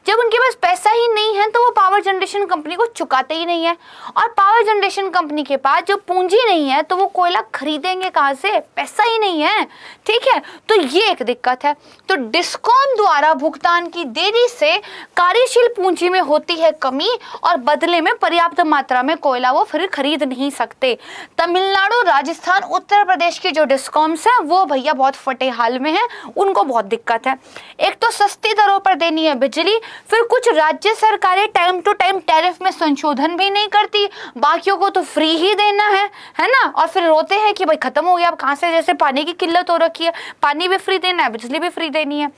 जब उनके पास पैसा ही नहीं है तो वो पावर जनरेशन कंपनी को चुकाते ही नहीं है, और पावर जनरेशन कंपनी के पास जो पूंजी नहीं है तो वो कोयला खरीदेंगे कहाँ से? पैसा ही नहीं है। ठीक है, तो ये एक दिक्कत है। तो डिस्कॉम द्वारा भुगतान की देरी से कार्यशील पूंजी में होती है कमी और बदले में पर्याप्त मात्रा में कोयला वो फिर खरीद नहीं सकते। तमिलनाडु, राजस्थान, उत्तर प्रदेश की जो डिस्कॉम्स हैं वो भैया बहुत फटे हाल में हैं, उनको बहुत दिक्कत है। एक तो सस्ती दरों पर देनी है बिजली, फिर कुछ राज्य सरकारें टाइम टू टाइम टैरिफ में संशोधन भी नहीं करती, बाकियों को तो फ्री ही देना है ना, और फिर रोते हैं कि भाई खत्म हो गया अब कहाँ से, जैसे पानी की किल्लत हो रखी है, पानी भी फ्री देना है, बिजली भी फ्री देनी है।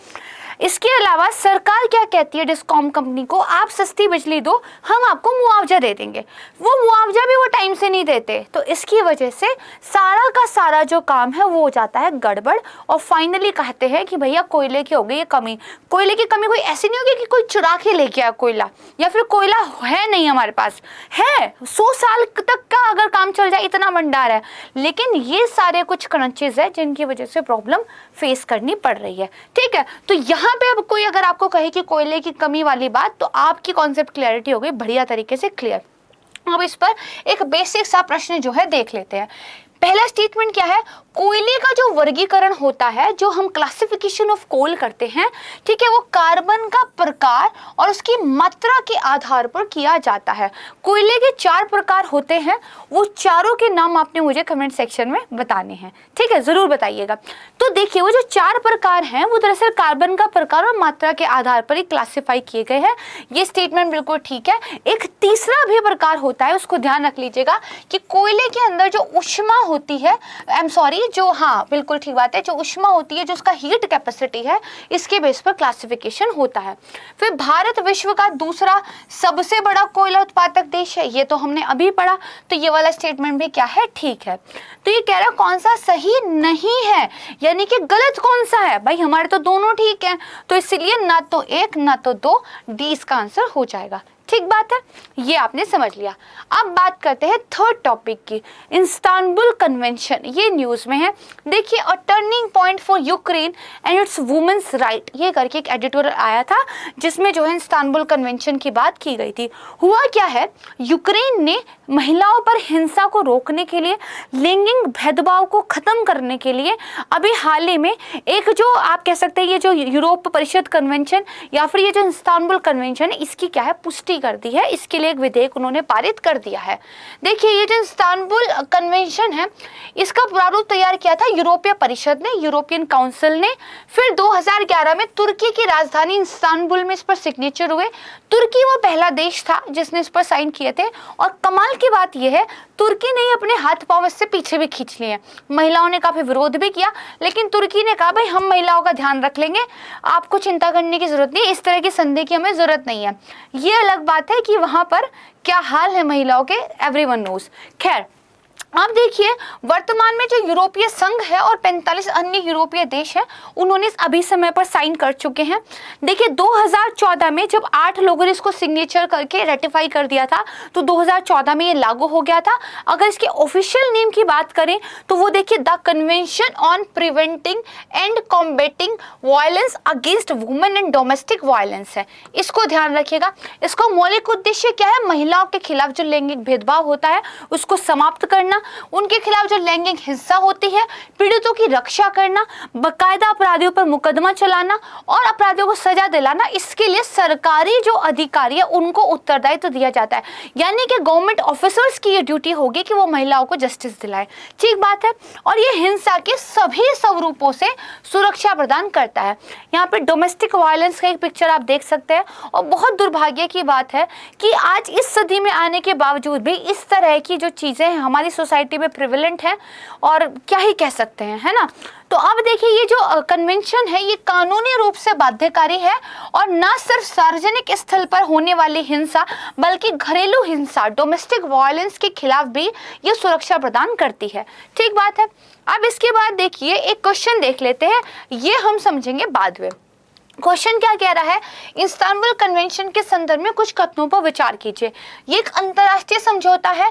इसके अलावा सरकार क्या कहती है डिस्कॉम कंपनी को, आप सस्ती बिजली दो हम आपको मुआवजा दे देंगे, वो मुआवजा भी वो टाइम से नहीं देते, तो इसकी वजह से सारा का सारा जो काम है वो हो जाता है गड़बड़, और फाइनली कहते हैं कि भैया कोयले की हो गई है कमी। कोयले की कमी कोई ऐसी नहीं होगी कि कोई चुरा के लेके आया कोयला, या फिर कोयला है नहीं हमारे पास, है 100 साल तक का अगर काम चल जाए इतना भंडार है, लेकिन ये सारे कुछ क्रंचेस है जिनकी वजह से प्रॉब्लम फेस करनी पड़ रही है। ठीक है, तो यहाँ पे अब कोई अगर आपको कहे कि कोयले की कमी वाली बात, तो आपकी कॉन्सेप्ट क्लैरिटी हो गई बढ़िया तरीके से क्लियर। अब इस पर एक बेसिक सा प्रश्न जो है देख लेते हैं। पहला स्टेटमेंट क्या है, कोयले का जो वर्गीकरण होता है, जो हम क्लासिफिकेशन ऑफ कोल करते हैं, ठीक है, वो कार्बन का प्रकार और उसकी मात्रा के आधार पर किया जाता है। कोयले के 4 प्रकार होते हैं, वो चारों के नाम आपने मुझे कमेंट सेक्शन में बताने हैं। ठीक है, जरूर बताइएगा। तो देखिए वो जो 4 प्रकार हैं वो दरअसल कार्बन का प्रकार और मात्रा के आधार पर ही क्लासिफाई किए गए हैं। ये स्टेटमेंट बिल्कुल ठीक है। एक तीसरा भी प्रकार होता है, उसको ध्यान रख लीजिएगा कि कोयले के अंदर जो ऊष्मा होती है, जो हाँ बिल्कुल ठीक बात है, जो ऊष्मा होती है, जो उसका हीट कैपेसिटी है, इसके बेस पर क्लासिफिकेशन होता है। फिर भारत विश्व का दूसरा सबसे बड़ा कोयला उत्पादक देश है, ये तो हमने अभी पढ़ा, तो ये वाला स्टेटमेंट भी क्या है, ठीक है। तो ये कह रहा है कौन सा सही नहीं है, यानी कि गलत कौन सा है, भाई हमारे तो दोनों ठीक है, तो इसलिए ना तो 1 ना तो 2, डी इसका आंसर हो जाएगा। ठीक बात है, ये आपने समझ लिया। अब बात करते हैं थर्ड टॉपिक की, इस्तांबुल कन्वेंशन। ये न्यूज़ में है, देखिए, a turning point for Ukraine and its women's right, ये करके एक एडिटोरियल आया था जिसमें जो है इस्तांबुल कन्वेंशन की बात की गई थी। हुआ क्या है, यूक्रेन ने महिलाओं पर हिंसा को रोकने के लिए, लैंगिक भेदभाव को खत्म करने के लिए अभी हाल ही में एक जो आप कह सकते हैं ये जो यूरोप परिषद कन्वेंशन या फिर ये जो इस्तांबुल कन्वेंशन है, इसकी क्या है पुष्टि कर दी है। इसके लिए एक विधेयक उन्होंने पारित कर दिया है। देखिए ये जो इस्तांबुल कन्वेंशन है, इसका प्रारूप तैयार किया था यूरोपीय परिषद ने, यूरोपियन काउंसिल ने। फिर 2011 में तुर्की की राजधानी इस्तांबुल में इस पर सिग्नेचर हुए। तुर्की वो पहला देश था जिसने इस पर साइन किए थे, और कमाल की बात यह है तुर्की ने अपने हाथ पांव इससे पीछे भी खींच लिए। महिलाओं ने काफी विरोध भी किया, लेकिन तुर्की ने कहा भाई हम महिलाओं का ध्यान रख लेंगे, आपको चिंता करने की जरूरत नहीं, इस तरह की संधि की हमें जरूरत नहीं है। ये अलग बात है कि वहां पर क्या हाल है महिलाओं के, एवरीवन नोज। खैर आप देखिए वर्तमान में जो यूरोपीय संघ है और 45 अन्य यूरोपीय देश हैं, उन्होंने इस अभी समय पर साइन कर चुके हैं। देखिए 2014 में जब 8 लोगों ने इसको सिग्नेचर करके रेटिफाई कर दिया था, तो 2014 में ये लागू हो गया था। अगर इसके ऑफिशियल नेम की बात करें तो वो देखिए the convention on preventing and combating violence against women and domestic violence है। इसको ध्यान रखिएगा। इसका मौलिक उद्देश्य क्या है? महिलाओं के खिलाफ जो लैंगिक भेदभाव होता है उसको समाप्त करना, उनके खिलाफ जो लैंगिक हिंसा होती है, पीड़ितों की रक्षा करना, बकायदा अपराधियों पर मुकदमा चलाना और अपराधियों को सजा दिलाना। इसके लिए सरकारी जो अधिकारी है उनको उत्तरदायित्व दिया जाता है, यानी कि गवर्नमेंट ऑफिसर्स की ये ड्यूटी होगी कि वो महिलाओं को जस्टिस दिलाए। ठीक बात है। और ये हिंसा के सभी स्वरूपों से सुरक्षा प्रदान करता है। यहाँ पे डोमेस्टिक वायलेंस का एक पिक्चर आप देख सकते हैं। और बहुत दुर्भाग्य की बात है कि आज इस सदी में आने के बावजूद भी इस तरह की जो चीजें हैं हमारी सोसाइटी में प्रिवेलेंट है, और क्या ही कह सकते हैं, है ना। तो अब देखिए ये जो कन्वेंशन है ये कानूनी रूप से बाध्यकारी है और न सिर्फ सार्वजनिक स्थल पर होने वाली हिंसा बल्कि घरेलू हिंसा, डोमेस्टिक वायलेंस के खिलाफ भी ये सुरक्षा प्रदान करती है। ठीक बात है। अब इसके बाद देखिए एक क्वेश्चन देख लेते हैं, ये हम समझेंगे बाद में। क्वेश्चन क्या कह रहा है? इस्तांबुल कन्वेंशन के संदर्भ में कुछ कथनों पर विचार कीजिए। ये एक अंतर्राष्ट्रीय समझौता है।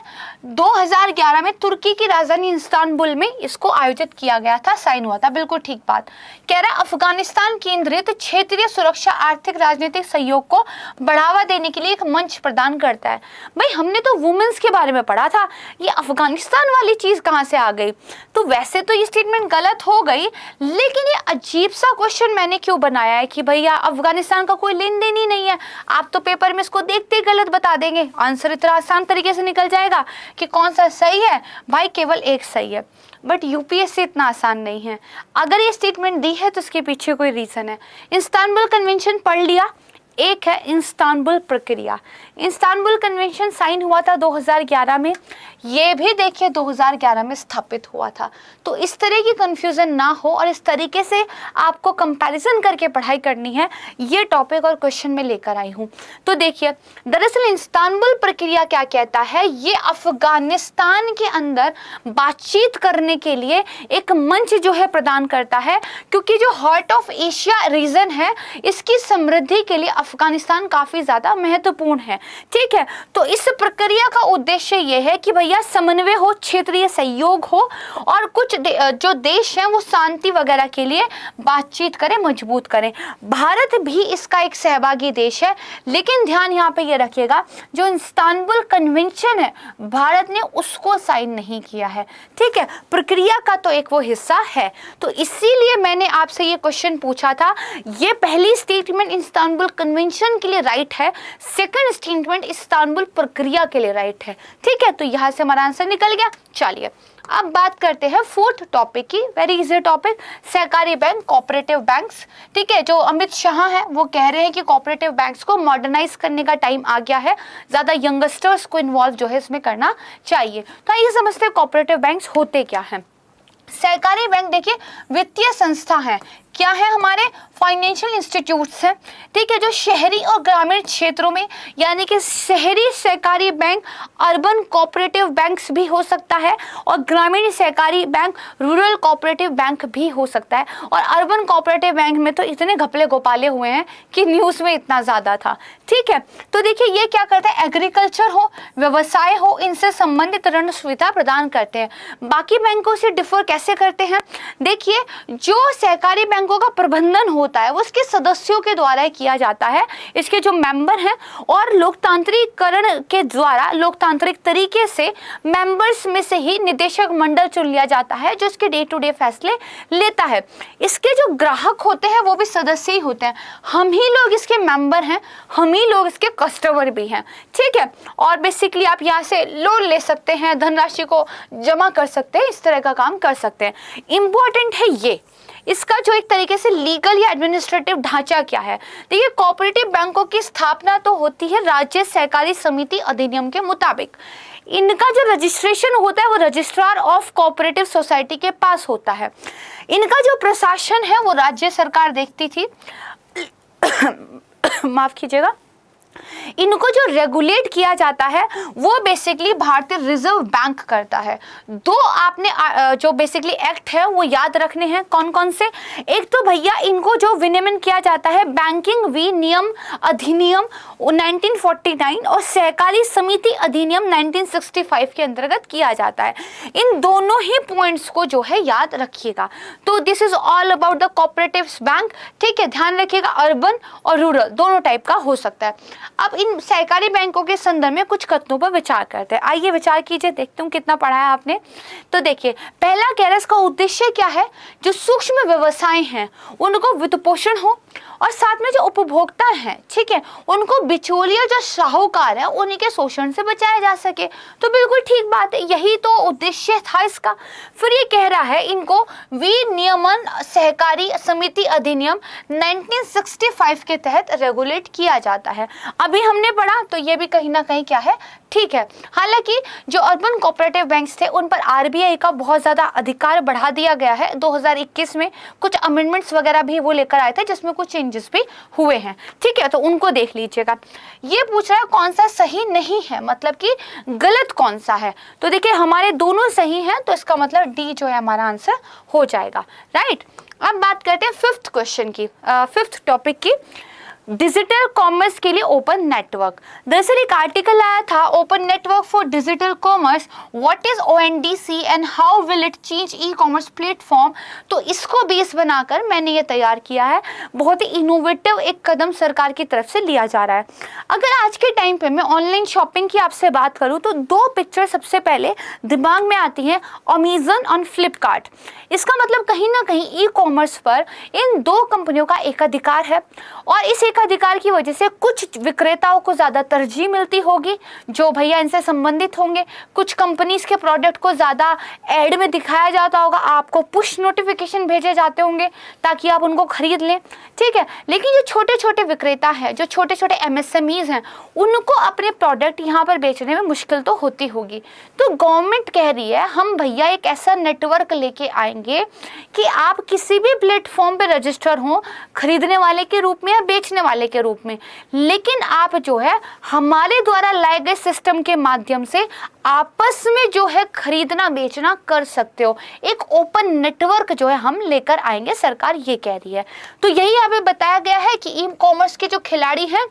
2011 में तुर्की की राजधानी इस्तांबुल में इसको आयोजित किया गया था, साइन हुआ था। बिल्कुल ठीक बात कह रहा है। अफगानिस्तान केंद्रित क्षेत्रीय सुरक्षा आर्थिक राजनीतिक सहयोग को बढ़ावा देने के लिए एक मंच प्रदान करता है। भाई हमने तो वुमेन्स के बारे में पढ़ा था, ये अफगानिस्तान वाली चीज कहाँ से आ गई? तो वैसे तो ये स्टेटमेंट गलत हो गई, लेकिन ये अजीब सा क्वेश्चन मैंने क्यों बनाया है कि भैया अफगानिस्तान का कोई लेन देन ही नहीं है। आप तो पेपर में इसको देखते ही गलत बता देंगे, आंसर इतना आसान तरीके से निकल जाएगा कि कौन सा सही है। भाई केवल एक सही है, बट यूपीएससी इतना आसान नहीं है। अगर ये स्टेटमेंट दी है तो इसके पीछे कोई रीजन है। इस्तांबुल कन्वेंशन पढ़ लिया। एक है इस्तांबुल प्रक्रिया। इस्तांबुल कन्वेंशन साइन हुआ था 2011 में, ये भी देखिए 2011 में स्थापित हुआ था। तो इस तरह की कंफ्यूजन ना हो और इस तरीके से आपको कंपैरिजन करके पढ़ाई करनी है, ये टॉपिक और क्वेश्चन में लेकर आई हूँ। तो देखिए दरअसल इस्तांबुल प्रक्रिया क्या कहता है? ये अफगानिस्तान के अंदर बातचीत करने के लिए एक मंच जो है प्रदान करता है, क्योंकि जो हार्ट ऑफ एशिया रीजन है इसकी समृद्धि के लिए अफगानिस्तान काफी ज्यादा महत्वपूर्ण है। ठीक है। तो इस प्रक्रिया का उद्देश्य यह है कि भैया समन्वय हो, क्षेत्रीय सहयोग हो और कुछ जो देश हैं वो शांति वगैरह के लिए बातचीत करें, मजबूत करें। भारत भी इसका एक सहभागी देश है, लेकिन ध्यान यहाँ पे ये रखिएगा जो इस्तांबुल कन्वेंशन है भारत ने उसको साइन नहीं किया है। ठीक है। प्रक्रिया का तो एक वो हिस्सा है। तो इसीलिए मैंने आपसे ये क्वेश्चन पूछा था। ये पहली स्टेटमेंट इस्तांबुल कन्वेंशन के लिए राइट है, सेकंड स्टेटमेंट इस्तांबुल प्रक्रिया के लिए राइट है। ठीक है। तो यहाँ से हमारा आंसर निकल गया। चलिए अब बात करते हैं फोर्थ टॉपिक की। वेरी इजी टॉपिक, सहकारी बैंक, कोऑपरेटिव बैंक्स। ठीक है। जो अमित शाह हैं वो कह रहे हैं कि कोऑपरेटिव बैंक्स को मॉडर्नाइज करने का टाइम आ गया है, ज्यादा यंगस्टर्स को इन्वॉल्व जो है इसमें करना चाहिए। तो आइए समझते हैं कोऑपरेटिव बैंक्स होते क्या हैं। सहकारी बैंक देखिए वित्तीय संस्था है। क्या है? हमारे फाइनेंशियल इंस्टीट्यूट्स हैं। ठीक है। जो शहरी और ग्रामीण क्षेत्रों में, यानी कि शहरी सहकारी बैंक अर्बन कोऑपरेटिव बैंक्स भी हो सकता है और ग्रामीण सहकारी बैंक रूरल कोऑपरेटिव बैंक भी हो सकता है। और अर्बन कोऑपरेटिव बैंक में तो इतने घपले गोपाले हुए हैं कि न्यूज़ में इतना ज़्यादा था। ठीक है। तो देखिए ये क्या करता है? एग्रीकल्चर हो, व्यवसाय हो, इनसे संबंधित ऋण सुविधा प्रदान करते हैं। बाकी बैंकों से डिफर कैसे करते हैं? देखिए जो सहकारी बैंकों का प्रबंधन होता है वो उसके सदस्यों के द्वारा किया जाता है, इसके जो मेंबर हैं, और लोकतांत्रिकरण के द्वारा लोकतांत्रिक तरीके से मेंबर्स में से ही निदेशक मंडल चुन लिया जाता है जो इसके डे टू डे फैसले लेता है। इसके जो ग्राहक होते हैं वो भी सदस्य ही होते हैं। हम ही लोग इसके मेंबर हैं, हम ही लोग इसके कस्टमर भी हैं। ठीक है। और बेसिकली आप यहाँ से लोन ले सकते हैं, धनराशि को जमा कर सकते हैं, इस तरह का काम कर सकते हैं। इंपॉर्टेंट है ये इसका जो एक तरीके से लीगल या एडमिनिस्ट्रेटिव ढांचा क्या है। देखिए कोऑपरेटिव बैंकों की स्थापना तो होती है राज्य सहकारी समिति अधिनियम के मुताबिक। इनका जो रजिस्ट्रेशन होता है वो रजिस्ट्रार ऑफ कोऑपरेटिव सोसाइटी के पास होता है। इनका जो प्रशासन है वो राज्य सरकार देखती थी माफ कीजिएगा। इनको जो रेगुलेट किया जाता है वो बेसिकली भारतीय रिजर्व बैंक करता है। दो आपने जो बेसिकली एक्ट है वो याद रखने हैं। कौन कौन से? एक तो भैया इनको जो विनियमन किया जाता है बैंकिंग विनियम अधिनियम 1949 और सहकारी समिति अधिनियम 1965 के अंतर्गत किया जाता है। इन दोनों ही पॉइंट्स को जो है याद रखिएगा। तो this is all about the cooperative bank. ठीक है, ध्यान रखिएगा, अर्बन और रूरल दोनों टाइप का हो सकता है। अब इन सहकारी बैंकों के संदर्भ में कुछ कथनों पर विचार करते हैं। आइए विचार कीजिए, देखते हूँ कितना पढ़ा है आपने। तो देखिए, पहला कह रहा है इसका उद्देश्य क्या है? जो सूक्ष्म व्यवसाय हैं उनको वित्त पोषण हो और साथ में जो उपभोक्ता हैं, ठीक है, उनको बिचौलिया जो साहूकार है उन्हीं के शोषण से बचाया जा सके। तो बिल्कुल ठीक बात है, यही तो उद्देश्य था इसका। फिर ये कह रहा है इनको विनियमन सहकारी समिति अधिनियम 1965 के तहत रेगुलेट किया जाता है। अभी हमने पढ़ा तो ये भी कहीं ना कहीं क्या है, ठीक है। हालांकि जो अर्बन कोऑपरेटिव बैंक्स थे उन पर आरबीआई का बहुत ज़्यादा अधिकार बढ़ा दिया गया है। 2021 में कुछ अमेंडमेंट्स वगैरह भी वो लेकर आए थे जिसमें कुछ चेंजेस भी हुए हैं, ठीक है, तो उनको देख लीजिएगा। ये पूछ रहा है कौन सा सही नहीं है, मतलब कि गलत कौन सा है। तो देखिए हमारे दोनों सही हैं, तो इसका मतलब डी जो है हमारा आंसर हो जाएगा, राइट। अब बात करते हैं फिफ्थ क्वेश्चन की, फिफ्थ टॉपिक की, डिजिटल कॉमर्स के लिए ओपन नेटवर्क। दरअसल एक आर्टिकल आया था, open network for digital commerce, what is ONDC and how will it change e commerce platform. तो इसको बेस बनाकर मैंने ये तैयार किया है। बहुत ही इनोवेटिव एक कदम सरकार की तरफ से लिया जा रहा है। अगर आज के टाइम पे मैं ऑनलाइन शॉपिंग की आपसे बात करूँ तो दो पिक्चर सबसे पहले दिमाग में आती हैं, अमेजन और फ्लिपकार्ट। इसका मतलब कहीं ना कहीं ई कॉमर्स पर इन दो कंपनियों का एकाधिकार है और इस अधिकार की वजह से कुछ विक्रेताओं को ज्यादा तरजीह मिलती होगी जो भैया इनसे संबंधित होंगे। कुछ कंपनीज के प्रोडक्ट को ज्यादा एड में दिखाया जाता होगा, आपको पुश नोटिफिकेशन भेजे जाते होंगे ताकि आप उनको खरीद लें, ठीक है। लेकिन जो छोटे छोटे विक्रेता हैं, जो छोटे छोटे एमएसएमईज हैं, उनको अपने प्रोडक्ट यहाँ पर बेचने में मुश्किल तो होती होगी। तो गवर्नमेंट कह रही है हम भैया एक ऐसा नेटवर्क लेके आएंगे कि आप किसी भी प्लेटफॉर्म पे रजिस्टर हो, खरीदने वाले के रूप में या बेचने वाले के रूप में, लेकिन आप जो है हमारे द्वारा लाए गए सिस्टम के माध्यम से आपस में जो है खरीदना बेचना कर सकते हो। एक ओपन नेटवर्क जो है हम लेकर आएंगे, सरकार ये कह रही है। तो यही हमें बताया गया है कि ई कॉमर्स के जो खिलाड़ी हैं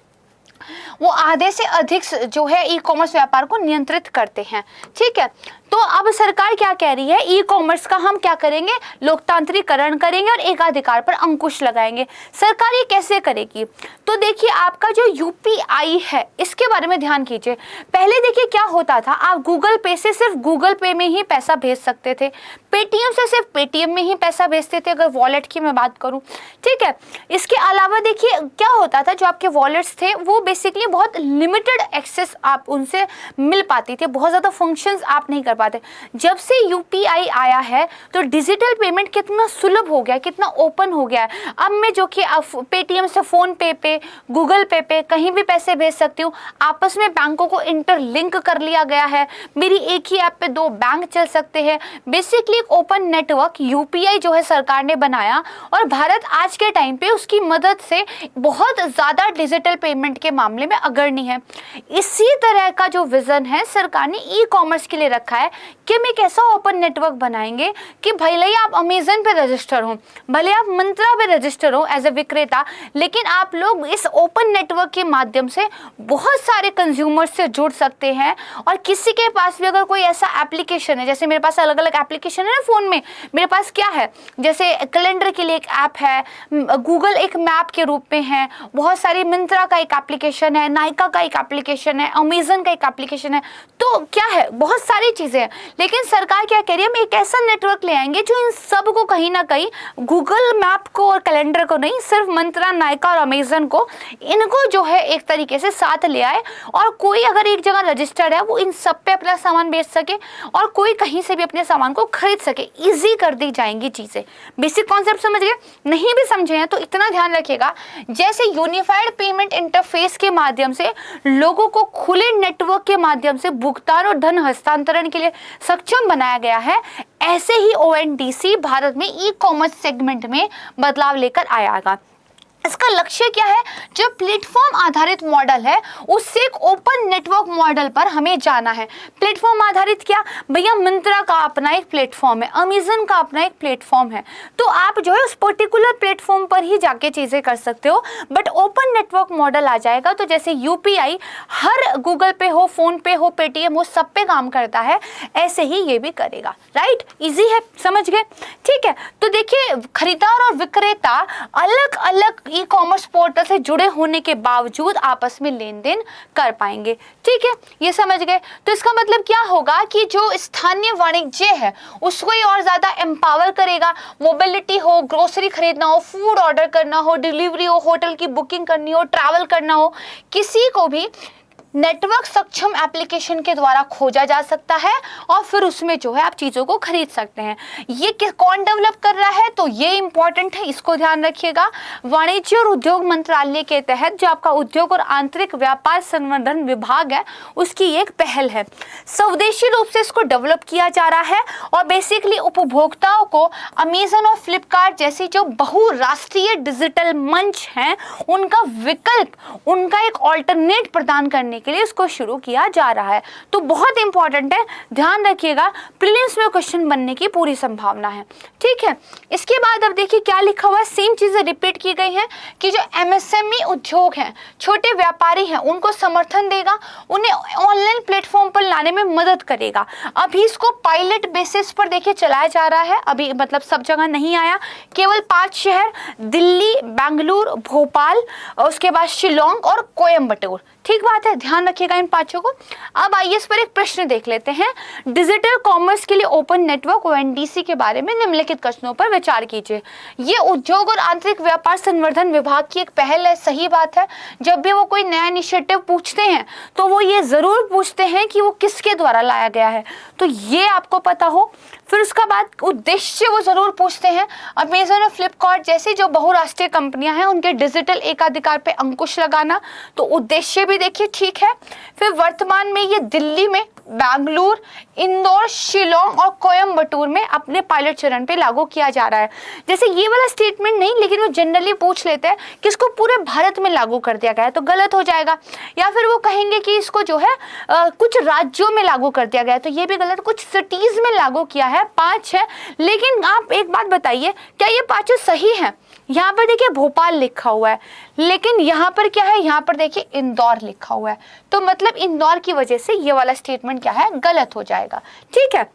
वो आधे से अधिक जो है ई कॉमर्स व्यापार को नियंत्रित करते हैं, ठीक है। तो अब सरकार क्या कह रही है, ई कॉमर्स का हम क्या करेंगे, लोकतांत्रिकरण करेंगे और एकाधिकार पर अंकुश लगाएंगे। सरकार ये कैसे करेगी? तो देखिए आपका जो यूपीआई है इसके बारे में ध्यान कीजिए। पहले देखिए क्या होता था, आप गूगल पे से सिर्फ गूगल पे में ही पैसा भेज सकते थे, पेटीएम से सिर्फ पेटीएम में ही पैसा भेजते थे, अगर वॉलेट की मैं बात करूं, ठीक है। इसके अलावा देखिए क्या होता था, जो आपके वॉलेट्स थे वो बेसिकली बहुत लिमिटेड एक्सेस आप उनसे मिल पाती थी, बहुत ज़्यादा फंक्शंस आप नहीं कर पाते। जब से यूपीआई आया है तो डिजिटल पेमेंट कितना सुलभ हो गया, कितना ओपन हो गया है। अब मैं जो कि पेटीएम से फोन पे गूगल पे कहीं भी पैसे भेज सकती हूँ। आपस में बैंकों को इंटरलिंक कर लिया गया है, मेरी एक ही ऐप पे दो बैंक चल सकते हैं। बेसिकली एक ओपन नेटवर्क यूपीआई जो है सरकार ने बनाया और भारत आज के टाइम पे उसकी मदद से बहुत ज़्यादा डिजिटल पेमेंट के मामले में अग्रणी है। इसी तरह का जो विजन है सरकार ने ई कॉमर्स के लिए रखा है कि हम एक ऐसा ओपन नेटवर्क बनाएंगे कि भले आप अमेजन पे रजिस्टर हो, भले आप मंत्रा पे रजिस्टर हो एज ए विक्रेता, लेकिन आप लोग इस ओपन नेटवर्क के माध्यम से बहुत सारे कंज्यूमर्स से जुड़ सकते हैं। और किसी के पास भी अगर कोई ऐसा एप्लीकेशन है, जैसे मेरे पास अलग अलग एप्लीकेशन है ना फ़ोन में, मेरे पास क्या है, जैसे कैलेंडर के लिए एक ऐप है, गूगल एक मैप के रूप में है, बहुत सारी मंत्रा का एक एप्लीकेशन है, नायका का एक एप्लीकेशन है, अमेजन का एक एप्लीकेशन है, तो क्या है बहुत सारी चीज़ें हैं। लेकिन सरकार क्या कह रही है, हम एक ऐसा नेटवर्क ले आएंगे जो इन सब को कहीं ना कहीं, गूगल मैप को और कैलेंडर को नहीं, सिर्फ मंत्रा, नायका और अमेजन को, इनको जो है एक तरीके से साथ ले आए और कोई अगर एक जगह रजिस्टर्ड है वो इन सब पे अपना सामान बेच सके और कोई कहीं से भी अपने सामान को खरीद सके। ईजी कर दी जाएंगी चीज़ें। बेसिक कॉन्सेप्ट समझ गए? नहीं भी समझे हैं तो इतना ध्यान रखिएगा, जैसे यूनिफाइड पेमेंट इंटरफेस के माध्यम से लोगों को खुले नेटवर्क के माध्यम से भुगतान और धन हस्तांतरण के लिए सक्षम बनाया गया है, ऐसे ही ओएनडीसी भारत में ई कॉमर्स सेगमेंट में बदलाव लेकर आएगा। इसका लक्ष्य क्या है? जो प्लेटफॉर्म आधारित मॉडल है उससे एक ओपन नेटवर्क मॉडल पर हमें जाना है। प्लेटफॉर्म आधारित क्या भैया? मिंत्रा का अपना एक प्लेटफॉर्म है, अमेजन का अपना एक प्लेटफॉर्म है, तो आप जो है उस पर्टिकुलर प्लेटफॉर्म पर ही जाके चीजें कर सकते हो। बट ओपन नेटवर्क मॉडल आ जाएगा तो जैसे यूपीआई हर गूगल पे हो, फोन पे हो, पेटीएम हो, सब पे काम करता है, ऐसे ही ये भी करेगा। राइट, इजी है, समझ गए? ठीक है, तो देखिए खरीदार और विक्रेता अलग अलग ई कॉमर्स पोर्टल से जुड़े होने के बावजूद आपस में लेन देन कर पाएंगे। ठीक है, ये समझ गए? तो इसका मतलब क्या होगा कि जो स्थानीय वाणिज्य है उसको ये और ज्यादा एम्पावर करेगा। मोबिलिटी हो, ग्रोसरी खरीदना हो, फूड ऑर्डर करना हो, डिलीवरी हो, होटल की बुकिंग करनी हो, ट्रैवल करना हो, किसी को भी नेटवर्क सक्षम एप्लीकेशन के द्वारा खोजा जा सकता है और फिर उसमें जो है आप चीज़ों को खरीद सकते हैं। ये कौन डेवलप कर रहा है? तो ये इंपॉर्टेंट है, इसको ध्यान रखिएगा। वाणिज्य और उद्योग मंत्रालय के तहत जो आपका उद्योग और आंतरिक व्यापार संवर्धन विभाग है उसकी एक पहल है। स्वदेशी रूप से इसको डेवलप किया जा रहा है और बेसिकली उपभोक्ताओं को अमेजन और फ्लिपकार्ट जैसी जो बहुराष्ट्रीय डिजिटल मंच हैं उनका विकल्प, उनका एक ऑल्टरनेट प्रदान करने के लिए इसको शुरू किया जा रहा है। तो बहुत इंपॉर्टेंट है, ध्यान रखिएगा, प्रीलिम्स में क्वेश्चन बनने की पूरी संभावना है। ठीक है, इसके बाद अब देखिए क्या लिखा हुआ है, सेम चीजें रिपीट की गई हैं कि जो एमएसएमई उद्योग हैं, छोटे व्यापारी हैं, उनको समर्थन देगा, उन्हें ऑनलाइन प्लेटफॉर्म पर लाने में मदद करेगा। अभी इसको पायलट बेसिस पर देखिए चलाया जा रहा है, अभी मतलब सब जगह नहीं आया, केवल 5 शहर दिल्ली, बेंगलुरु, भोपाल, उसके बाद शिलोंग और कोयम्बटूर। ठीक बात है, ध्यान रखिएगा इन 5 को। अब आइए इस पर एक प्रश्न देख लेते हैं। डिजिटल कॉमर्स के लिए ओपन नेटवर्क ओएनडीसी के बारे में निम्नलिखित कथनों पर विचार कीजिए। ये उद्योग और आंतरिक व्यापार संवर्धन विभाग की एक पहल है, सही बात है। जब भी वो कोई नया इनिशिएटिव पूछते हैं तो वो ये जरूर पूछते हैं कि वो किसके द्वारा लाया गया है, तो ये आपको पता हो। फिर उसका बाद उद्देश्य वो जरूर पूछते हैं। अमेजन और फ्लिपकार्ट जैसी जो बहुराष्ट्रीय कंपनियां हैं उनके डिजिटल एकाधिकार पे अंकुश लगाना, तो उद्देश्य भी देखिए ठीक है। फिर वर्तमान में ये दिल्ली में, बेंगलुरु, इंदौर, शिलोंग और कोयम्बटूर में अपने पायलट चरण पे लागू किया जा रहा है। जैसे ये वाला स्टेटमेंट नहीं, लेकिन वो जनरली पूछ लेते हैं कि इसको पूरे भारत में लागू कर दिया गया है, तो गलत हो जाएगा। या फिर वो कहेंगे कि इसको जो है कुछ राज्यों में लागू कर दिया गया है, तो ये भी गलत। कुछ सिटीज में लागू किया है, 5 है। लेकिन आप एक बात बताइए, क्या ये 5 सही है? यहाँ पर देखिए भोपाल लिखा हुआ है, लेकिन यहाँ पर क्या है? यहाँ पर देखिए इंदौर लिखा हुआ है, तो मतलब इंदौर की वजह से ये वाला स्टेटमेंट क्या है? गलत हो जाएगा। ठीक है,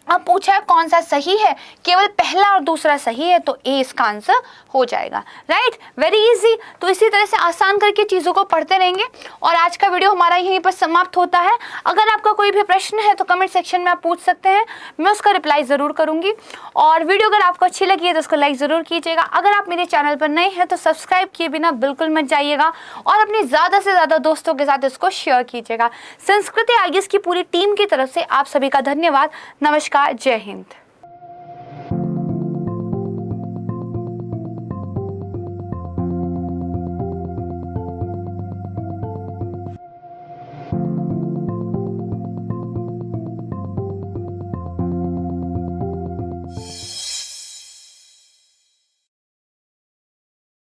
अब पूछा है कौन सा सही है, केवल पहला और दूसरा सही है, तो ए इसका आंसर हो जाएगा। Right, very easy. तो इसी तरह से आसान करके चीज़ों को पढ़ते रहेंगे और आज का वीडियो हमारा यहीं पर समाप्त होता है। अगर आपका कोई भी प्रश्न है तो कमेंट सेक्शन में आप पूछ सकते हैं, मैं उसका रिप्लाई ज़रूर करूँगी। और वीडियो अगर आपको अच्छी लगी है तो उसको लाइक ज़रूर कीजिएगा। अगर आप मेरे चैनल पर नए हैं तो सब्सक्राइब किए बिना बिल्कुल मत जाइएगा और अपने ज़्यादा से ज़्यादा दोस्तों के साथ इसको शेयर कीजिएगा। संस्कृति आईएएस की पूरी टीम की तरफ से आप सभी का धन्यवाद। नमस्कार, जय हिंद।